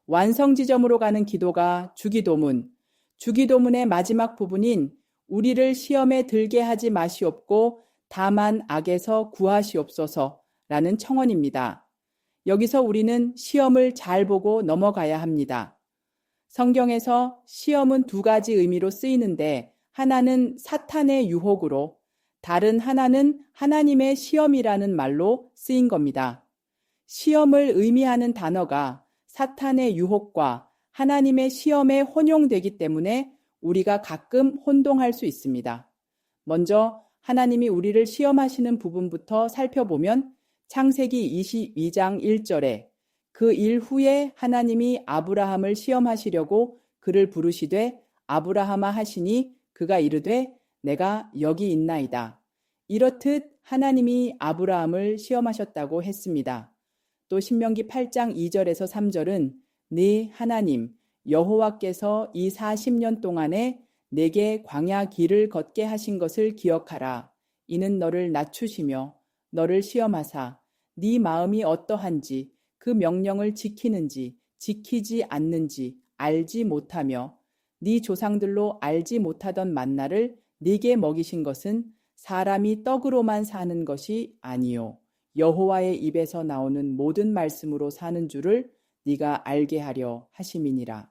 완성 지점으로 가는 기도가 주기도문, 주기도문의 마지막 부분인 우리를 시험에 들게 하지 마시옵고 다만 악에서 구하시옵소서라는 청원입니다. 여기서 우리는 시험을 잘 보고 넘어가야 합니다. 성경에서 시험은 두 가지 의미로 쓰이는데 하나는 사탄의 유혹으로 다른 하나는 하나님의 시험이라는 말로 쓰인 겁니다. 시험을 의미하는 단어가 사탄의 유혹과 하나님의 시험에 혼용되기 때문에 우리가 가끔 혼동할 수 있습니다. 먼저 하나님이 우리를 시험하시는 부분부터 살펴보면 창세기 22장 1절에 그 일 후에 하나님이 아브라함을 시험하시려고 그를 부르시되 아브라함아 하시니 그가 이르되 내가 여기 있나이다. 이렇듯 하나님이 아브라함을 시험하셨다고 했습니다. 또 신명기 8장 2절에서 3절은 네 하나님 여호와께서 이 40년 동안에 내게 광야 길을 걷게 하신 것을 기억하라. 이는 너를 낮추시며 너를 시험하사 네 마음이 어떠한지 그 명령을 지키는지 지키지 않는지 알지 못하며 네 조상들로 알지 못하던 만나를 네게 먹이신 것은 사람이 떡으로만 사는 것이 아니요 여호와의 입에서 나오는 모든 말씀으로 사는 줄을 네가 알게 하려 하심이니라.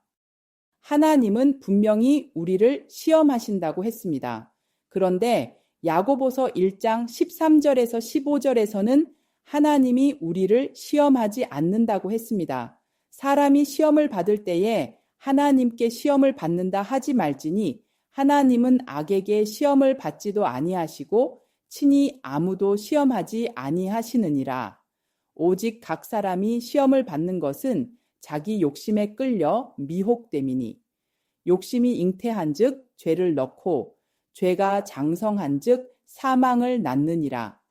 하나님은 분명히 우리를 시험하신다고 했습니다. 그런데 야고보서 1장 13절에서 15절에서는 하나님이 우리를 시험하지 않는다고 했습니다. 사람이 시험을 받을 때에 하나님께 시험을 받는다 하지 말지니 하나님은 악에게 시험을 받지도 아니하시고 친히 아무도 시험하지 아니하시느니라. 오직 각 사람이 시험을 받는 것은 자기 욕심에 끌려 미혹됨이니 욕심이 잉태한즉 죄를 넣고 죄가 장성한즉 사망을 낳느니라.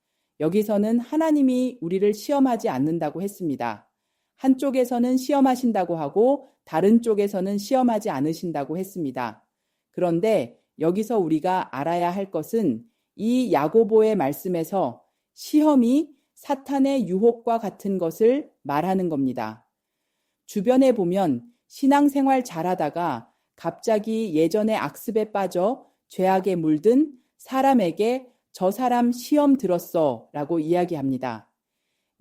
여기서는 하나님이 우리를 시험하지 않는다고 했습니다. 한쪽에서는 시험하신다고 하고 다른 쪽에서는 시험하지 않으신다고 했습니다. 그런데 여기서 우리가 알아야 할 것은 이 야고보의 말씀에서 시험이 사탄의 유혹과 같은 것을 말하는 겁니다. 주변에 보면 신앙생활 잘하다가 갑자기 예전의 악습에 빠져 죄악에 물든 사람에게 저 사람 시험 들었어 라고 이야기합니다.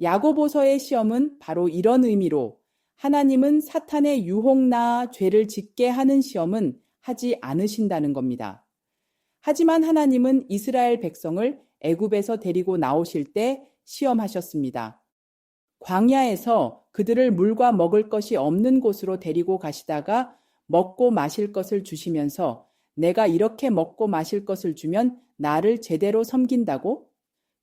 야고보서의 시험은 바로 이런 의미로 하나님은 사탄의 유혹나 죄를 짓게 하는 시험은 하지 않으신다는 겁니다. 하지만 하나님은 이스라엘 백성을 애굽에서 데리고 나오실 때 시험하셨습니다. 광야에서 그들을 물과 먹을 것이 없는 곳으로 데리고 가시다가 먹고 마실 것을 주시면서 내가 이렇게 먹고 마실 것을 주면 나를 제대로 섬긴다고?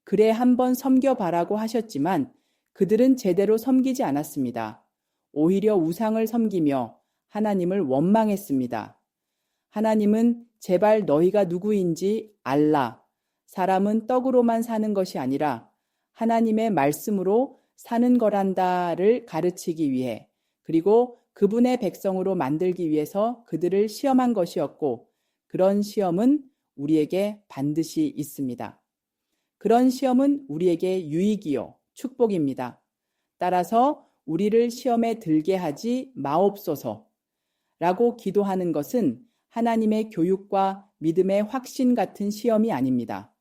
그래 한번 섬겨봐라고 하셨지만 그들은 제대로 섬기지 않았습니다. 오히려 우상을 섬기며 하나님을 원망했습니다. 하나님은 제발 너희가 누구인지 알라. 사람은 떡으로만 사는 것이 아니라 하나님의 말씀으로 사는 거란다를 가르치기 위해 그리고 그분의 백성으로 만들기 위해서 그들을 시험한 것이었고 그런 시험은 우리에게 반드시 있습니다. 그런 시험은 우리에게 유익이요 축복입니다. 따라서 우리를 시험에 들게 하지 마옵소서 라고 기도하는 것은 하나님의 교육과 믿음의 확신 같은 시험이 아닙니다.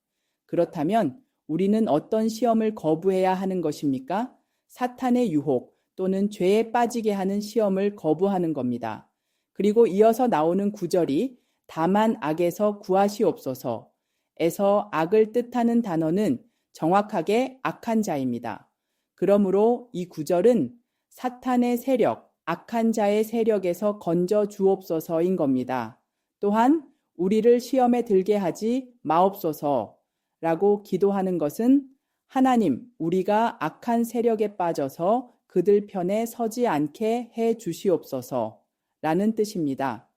그렇다면 우리는 어떤 시험을 거부해야 하는 것입니까? 사탄의 유혹 또는 죄에 빠지게 하는 시험을 거부하는 겁니다. 그리고 이어서 나오는 구절이 다만 악에서 구하시옵소서 에서 악을 뜻하는 단어는 정확하게 악한 자입니다. 그러므로 이 구절은 사탄의 세력, 악한 자의 세력에서 건져 주옵소서인 겁니다. 또한 우리를 시험에 들게 하지 마옵소서라고 기도하는 것은 하나님, 우리가 악한 세력에 빠져서 그들 편에 서지 않게 해 주시옵소서라는 뜻입니다.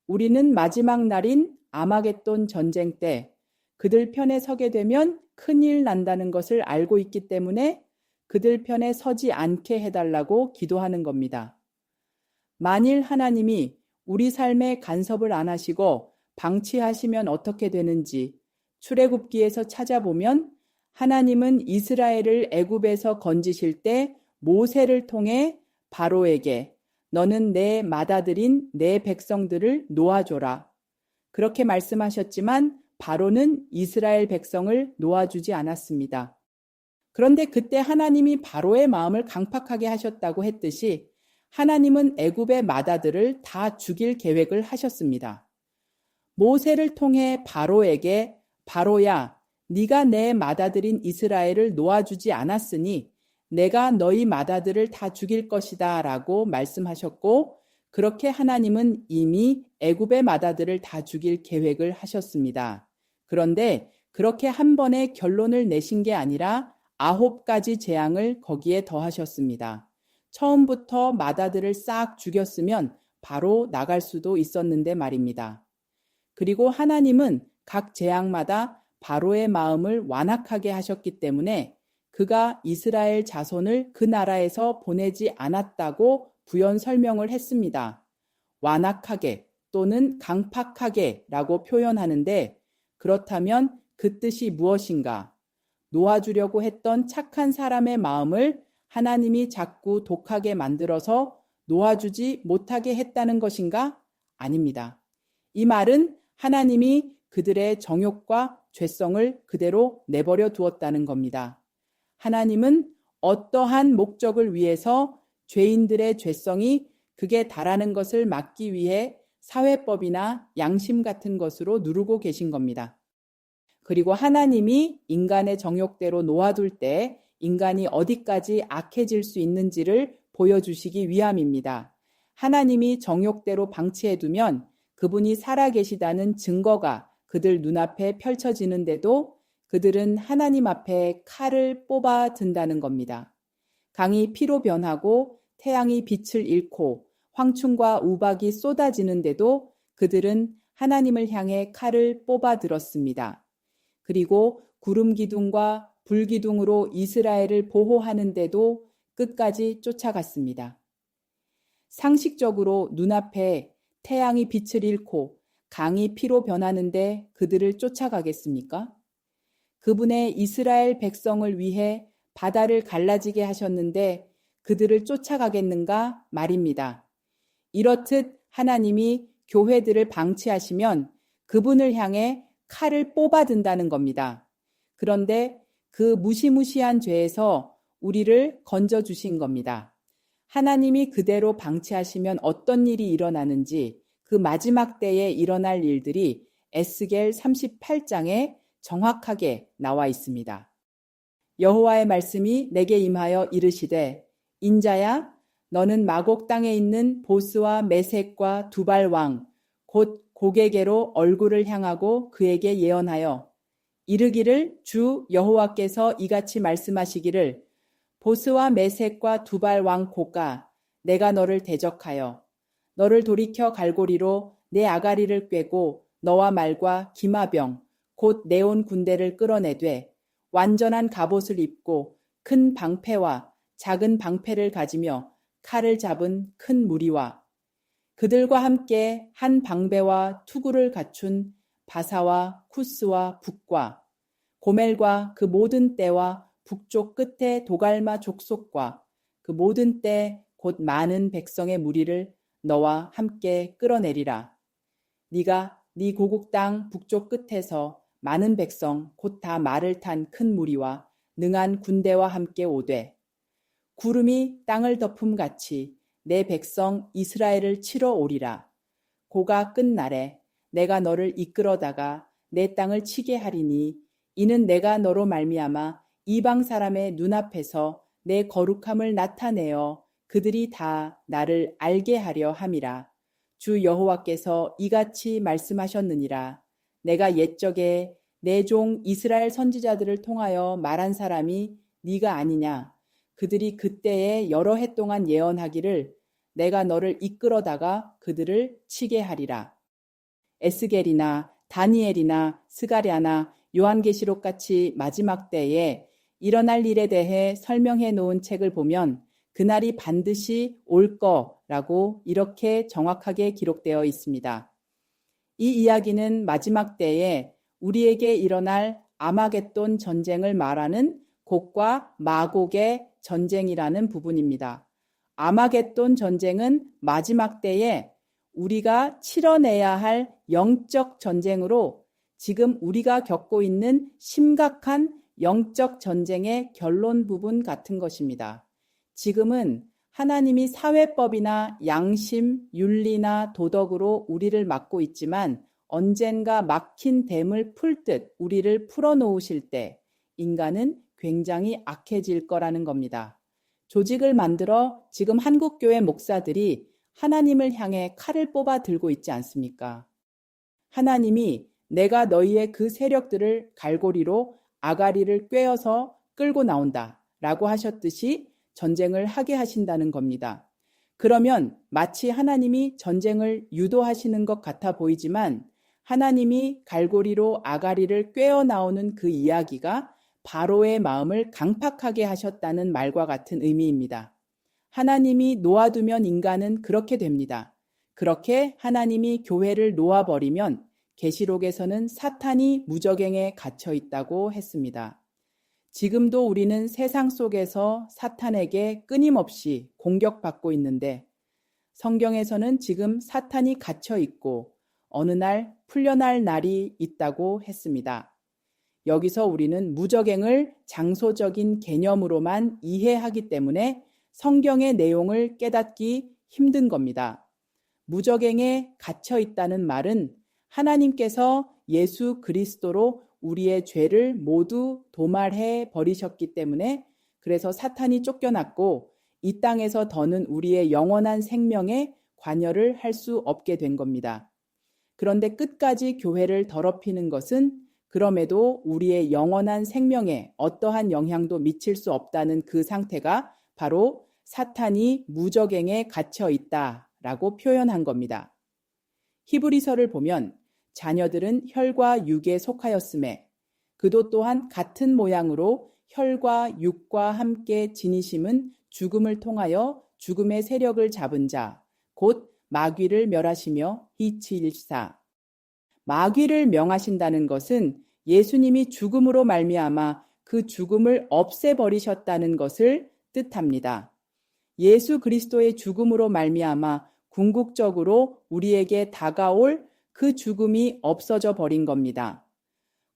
우리는 마지막 날인 아마겟돈 전쟁 때 그들 편에 서게 되면 큰일 난다는 것을 알고 있기 때문에 그들 편에 서지 않게 해달라고 기도하는 겁니다. 만일 하나님이 우리 삶에 간섭을 안 하시고 방치하시면 어떻게 되는지 출애굽기에서 찾아보면 하나님은 이스라엘을 애굽에서 건지실 때 모세를 통해 바로에게 너는 내 맏아들인 내 백성들을 놓아줘라. 그렇게 말씀하셨지만 바로는 이스라엘 백성을 놓아주지 않았습니다. 그런데 그때 하나님이 바로의 마음을 강팍하게 하셨다고 했듯이 하나님은 애굽의 맏아들을 다 죽일 계획을 하셨습니다. 모세를 통해 바로에게 바로야, 네가 내 맏아들인 이스라엘을 놓아주지 않았으니 내가 너희 맏아들을 다 죽일 것이다 라고 말씀하셨고, 그렇게 하나님은 이미 애굽의 맏아들을 다 죽일 계획을 하셨습니다. 그런데 그렇게 한 번에 결론을 내신 게 아니라 9가지 재앙을 거기에 더하셨습니다. 처음부터 맏아들을 싹 죽였으면 바로 나갈 수도 있었는데 말입니다. 그리고 하나님은 각 재앙마다 바로의 마음을 완악하게 하셨기 때문에 그가 이스라엘 자손을 그 나라에서 보내지 않았다고 부연 설명을 했습니다. 완악하게 또는 강팍하게 라고 표현하는데, 그렇다면 그 뜻이 무엇인가? 놓아주려고 했던 착한 사람의 마음을 하나님이 자꾸 독하게 만들어서 놓아주지 못하게 했다는 것인가? 아닙니다. 이 말은 하나님이 그들의 정욕과 죄성을 그대로 내버려 두었다는 겁니다. 하나님은 어떠한 목적을 위해서 죄인들의 죄성이 극에 달하는 것을 막기 위해 사회법이나 양심 같은 것으로 누르고 계신 겁니다. 그리고 하나님이 인간의 정욕대로 놓아둘 때 인간이 어디까지 악해질 수 있는지를 보여주시기 위함입니다. 하나님이 정욕대로 방치해두면 그분이 살아계시다는 증거가 그들 눈앞에 펼쳐지는데도 그들은 하나님 앞에 칼을 뽑아 든다는 겁니다. 강이 피로 변하고 태양이 빛을 잃고 황충과 우박이 쏟아지는데도 그들은 하나님을 향해 칼을 뽑아 들었습니다. 그리고 구름 기둥과 불 기둥으로 이스라엘을 보호하는데도 끝까지 쫓아갔습니다. 상식적으로 눈앞에 태양이 빛을 잃고 강이 피로 변하는데 그들을 쫓아가겠습니까? 그분의 이스라엘 백성을 위해 바다를 갈라지게 하셨는데 그들을 쫓아가겠는가 말입니다. 이렇듯 하나님이 교회들을 방치하시면 그분을 향해 칼을 뽑아든다는 겁니다. 그런데 그 무시무시한 죄에서 우리를 건져주신 겁니다. 하나님이 그대로 방치하시면 어떤 일이 일어나는지 그 마지막 때에 일어날 일들이 에스겔 38장에 정확하게 나와 있습니다. 여호와의 말씀이 내게 임하여 이르시되 인자야 너는 마곡 땅에 있는 보스와 메색과 두발 왕 곧 고게게로 얼굴을 향하고 그에게 예언하여 이르기를 주 여호와께서 이같이 말씀하시기를 보스와 메색과 두발 왕 고가 내가 너를 대적하여 너를 돌이켜 갈고리로 내 아가리를 꿰고 너와 말과 기마병 곧 내온 군대를 끌어내되 완전한 갑옷을 입고 큰 방패와 작은 방패를 가지며 칼을 잡은 큰 무리와 그들과 함께 한 방배와 투구를 갖춘 바사와 쿠스와 북과 고멜과 그 모든 떼와 북쪽 끝에 도갈마 족속과 그 모든 떼 곧 많은 백성의 무리를 너와 함께 끌어내리라. 네가 네 고국 땅 북쪽 끝에서 많은 백성 곧 다 말을 탄 큰 무리와 능한 군대와 함께 오되 구름이 땅을 덮음같이 내 백성 이스라엘을 치러 오리라. 고가 끝날에 내가 너를 이끌어다가 내 땅을 치게 하리니 이는 내가 너로 말미암아 이방 사람의 눈앞에서 내 거룩함을 나타내어 그들이 다 나를 알게 하려 함이라. 주 여호와께서 이같이 말씀하셨느니라. 내가 옛적에 내 종 이스라엘 선지자들을 통하여 말한 사람이 네가 아니냐. 그들이 그때에 여러 해 동안 예언하기를 내가 너를 이끌어다가 그들을 치게 하리라. 에스겔이나 다니엘이나 스가랴나 요한계시록 같이 마지막 때에 일어날 일에 대해 설명해 놓은 책을 보면 그날이 반드시 올 거라고 이렇게 정확하게 기록되어 있습니다. 이 이야기는 마지막 때에 우리에게 일어날 아마겟돈 전쟁을 말하는 곡과 마곡의 전쟁이라는 부분입니다. 아마겟돈 전쟁은 마지막 때에 우리가 치러내야 할 영적 전쟁으로 지금 우리가 겪고 있는 심각한 영적 전쟁의 결론 부분 같은 것입니다. 지금은 하나님이 사회법이나 양심, 윤리나 도덕으로 우리를 막고 있지만 언젠가 막힌 댐을 풀듯 우리를 풀어놓으실 때 인간은 굉장히 악해질 거라는 겁니다. 조직을 만들어 지금 한국교회 목사들이 하나님을 향해 칼을 뽑아 들고 있지 않습니까? 하나님이 내가 너희의 그 세력들을 갈고리로 아가리를 꿰어서 끌고 나온다 라고 하셨듯이 전쟁을 하게 하신다는 겁니다. 그러면 마치 하나님이 전쟁을 유도하시는 것 같아 보이지만 하나님이 갈고리로 아가리를 꿰어 나오는 그 이야기가 바로의 마음을 강팍하게 하셨다는 말과 같은 의미입니다. 하나님이 놓아두면 인간은 그렇게 됩니다. 그렇게 하나님이 교회를 놓아버리면 계시록에서는 사탄이 무저갱에 갇혀 있다고 했습니다. 지금도 우리는 세상 속에서 사탄에게 끊임없이 공격받고 있는데 성경에서는 지금 사탄이 갇혀 있고 어느 날 풀려날 날이 있다고 했습니다. 여기서 우리는 무저갱을 장소적인 개념으로만 이해하기 때문에 성경의 내용을 깨닫기 힘든 겁니다. 무저갱에 갇혀 있다는 말은 하나님께서 예수 그리스도로 우리의 죄를 모두 도말해 버리셨기 때문에 그래서 사탄이 쫓겨났고 이 땅에서 더는 우리의 영원한 생명에 관여를 할 수 없게 된 겁니다. 그런데 끝까지 교회를 더럽히는 것은 그럼에도 우리의 영원한 생명에 어떠한 영향도 미칠 수 없다는 그 상태가 바로 사탄이 무저갱에 갇혀 있다라고 표현한 겁니다. 히브리서를 보면 자녀들은 혈과 육에 속하였음에 그도 또한 같은 모양으로 혈과 육과 함께 지니심은 죽음을 통하여 죽음의 세력을 잡은 자, 곧 마귀를 멸하시며 이치일사. 마귀를 명하신다는 것은 예수님이 죽음으로 말미암아 그 죽음을 없애버리셨다는 것을 뜻합니다. 예수 그리스도의 죽음으로 말미암아 궁극적으로 우리에게 다가올 그 죽음이 없어져 버린 겁니다.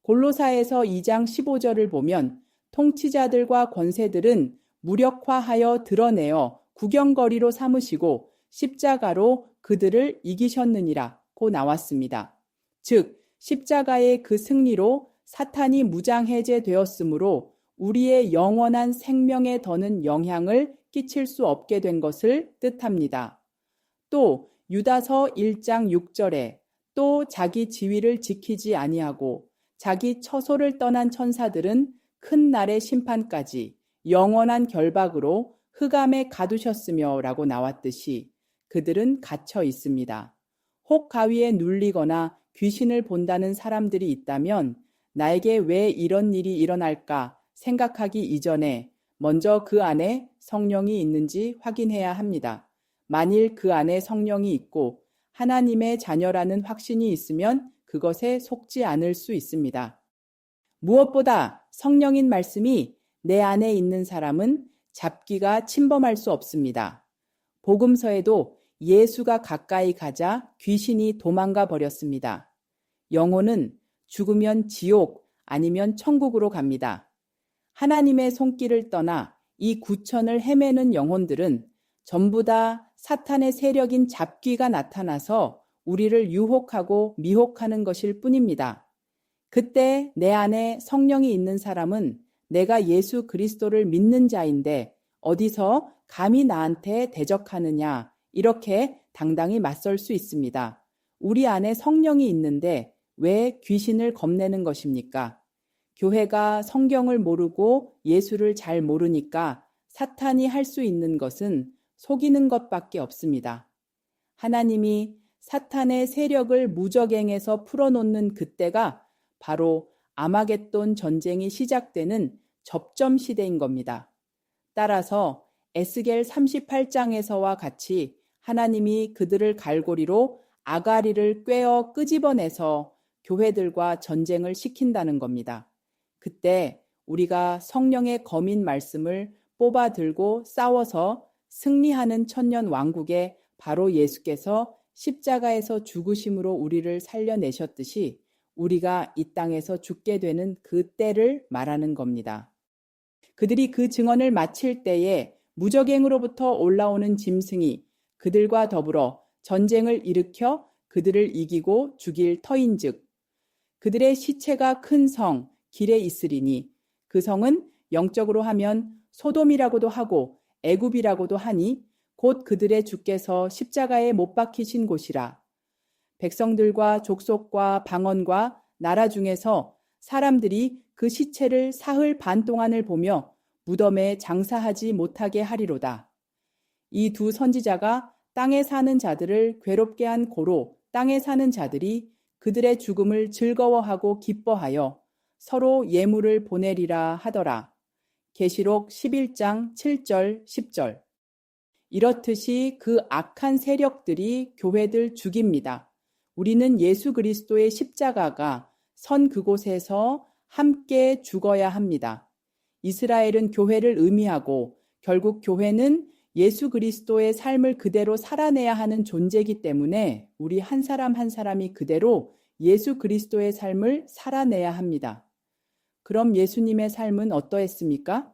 골로사에서 2장 15절을 보면 통치자들과 권세들은 무력화하여 드러내어 구경거리로 삼으시고 십자가로 그들을 이기셨느니라고 나왔습니다. 즉 십자가의 그 승리로 사탄이 무장해제되었으므로 우리의 영원한 생명에 더는 영향을 끼칠 수 없게 된 것을 뜻합니다. 또 유다서 1장 6절에 또 자기 지위를 지키지 아니하고 자기 처소를 떠난 천사들은 큰 날의 심판까지 영원한 결박으로 흑암에 가두셨으며 라고 나왔듯이 그들은 갇혀 있습니다. 혹 가위에 눌리거나 귀신을 본다는 사람들이 있다면 나에게 왜 이런 일이 일어날까 생각하기 이전에 먼저 그 안에 성령이 있는지 확인해야 합니다. 만일 그 안에 성령이 있고 하나님의 자녀라는 확신이 있으면 그것에 속지 않을 수 있습니다. 무엇보다 성령인 말씀이 내 안에 있는 사람은 잡기가 침범할 수 없습니다. 복음서에도 예수가 가까이 가자 귀신이 도망가 버렸습니다. 영혼은 죽으면 지옥 아니면 천국으로 갑니다. 하나님의 손길을 떠나 이 구천을 헤매는 영혼들은 전부 다 사탄의 세력인 잡귀가 나타나서 우리를 유혹하고 미혹하는 것일 뿐입니다. 그때 내 안에 성령이 있는 사람은 내가 예수 그리스도를 믿는 자인데 어디서 감히 나한테 대적하느냐 이렇게 당당히 맞설 수 있습니다. 우리 안에 성령이 있는데 왜 귀신을 겁내는 것입니까? 교회가 성경을 모르고 예수를 잘 모르니까 사탄이 할 수 있는 것은 속이는 것밖에 없습니다. 하나님이 사탄의 세력을 무저갱에서 풀어놓는 그때가 바로 아마겟돈 전쟁이 시작되는 접점 시대인 겁니다. 따라서 에스겔 38장에서와 같이 하나님이 그들을 갈고리로 아가리를 꿰어 끄집어내서 교회들과 전쟁을 시킨다는 겁니다. 그때 우리가 성령의 검인 말씀을 뽑아 들고 싸워서 승리하는 천년 왕국에 바로 예수께서 십자가에서 죽으심으로 우리를 살려내셨듯이 우리가 이 땅에서 죽게 되는 그 때를 말하는 겁니다. 그들이 그 증언을 마칠 때에 무적행으로부터 올라오는 짐승이 그들과 더불어 전쟁을 일으켜 그들을 이기고 죽일 터인즉 그들의 시체가 큰 성 길에 있으리니 그 성은 영적으로 하면 소돔이라고도 하고 애굽이라고도 하니 곧 그들의 주께서 십자가에 못 박히신 곳이라. 백성들과 족속과 방언과 나라 중에서 사람들이 그 시체를 사흘 반 동안을 보며 무덤에 장사하지 못하게 하리로다. 이 두 선지자가 땅에 사는 자들을 괴롭게 한 고로 땅에 사는 자들이 그들의 죽음을 즐거워하고 기뻐하여 서로 예물을 보내리라 하더라. 계시록 11장 7절 10절. 이렇듯이 그 악한 세력들이 교회들 죽입니다. 우리는 예수 그리스도의 십자가가 선 그곳에서 함께 죽어야 합니다. 이스라엘은 교회를 의미하고 결국 교회는 예수 그리스도의 삶을 그대로 살아내야 하는 존재이기 때문에 우리 한 사람 한 사람이 그대로 예수 그리스도의 삶을 살아내야 합니다. 그럼 예수님의 삶은 어떠했습니까?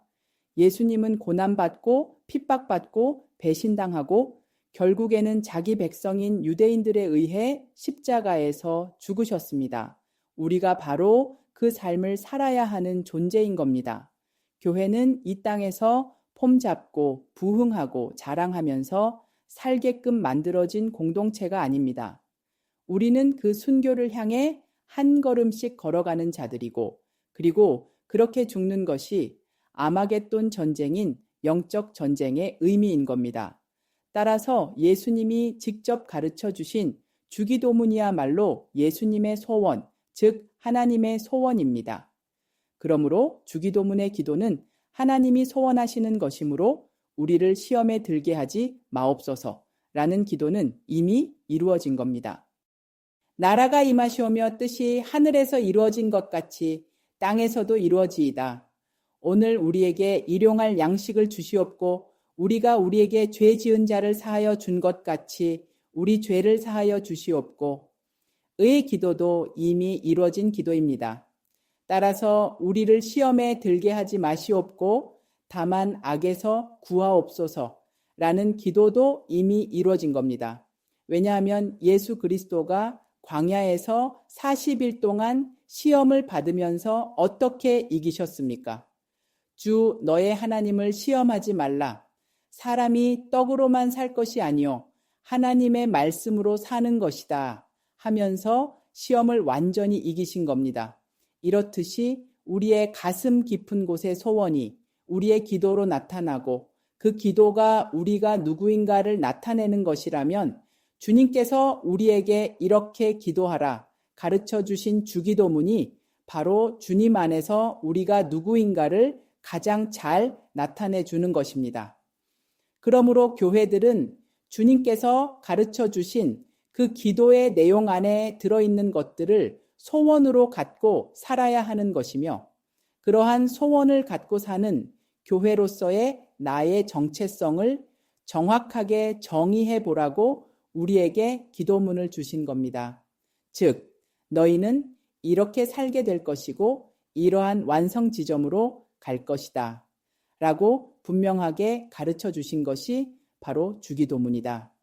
예수님은 고난받고 핍박받고 배신당하고 결국에는 자기 백성인 유대인들에 의해 십자가에서 죽으셨습니다. 우리가 바로 그 삶을 살아야 하는 존재인 겁니다. 교회는 이 땅에서 폼 잡고 부흥하고 자랑하면서 살게끔 만들어진 공동체가 아닙니다. 우리는 그 순교를 향해 한 걸음씩 걸어가는 자들이고 그리고 그렇게 죽는 것이 아마겟돈 전쟁인 영적 전쟁의 의미인 겁니다. 따라서 예수님이 직접 가르쳐 주신 주기도문이야말로 예수님의 소원, 즉 하나님의 소원입니다. 그러므로 주기도문의 기도는 하나님이 소원하시는 것이므로 우리를 시험에 들게 하지 마옵소서라는 기도는 이미 이루어진 겁니다. 나라가 임하시오며 뜻이 하늘에서 이루어진 것 같이 땅에서도 이루어지이다. 오늘 우리에게 일용할 양식을 주시옵고 우리가 우리에게 죄 지은 자를 사하여 준 것 같이 우리 죄를 사하여 주시옵고 의 기도도 이미 이루어진 기도입니다. 따라서 우리를 시험에 들게 하지 마시옵고 다만 악에서 구하옵소서라는 기도도 이미 이루어진 겁니다. 왜냐하면 예수 그리스도가 광야에서 40일 동안 시험을 받으면서 어떻게 이기셨습니까? 주 너의 하나님을 시험하지 말라. 사람이 떡으로만 살 것이 아니요 하나님의 말씀으로 사는 것이다 하면서 시험을 완전히 이기신 겁니다. 이렇듯이 우리의 가슴 깊은 곳의 소원이 우리의 기도로 나타나고 그 기도가 우리가 누구인가를 나타내는 것이라면 주님께서 우리에게 이렇게 기도하라 가르쳐 주신 주기도문이 바로 주님 안에서 우리가 누구인가를 가장 잘 나타내 주는 것입니다. 그러므로 교회들은 주님께서 가르쳐 주신 그 기도의 내용 안에 들어있는 것들을 소원으로 갖고 살아야 하는 것이며 그러한 소원을 갖고 사는 교회로서의 나의 정체성을 정확하게 정의해 보라고 우리에게 기도문을 주신 겁니다. 즉, 너희는 이렇게 살게 될 것이고 이러한 완성 지점으로 갈 것이다 라고 분명하게 가르쳐 주신 것이 바로 주기도문이다.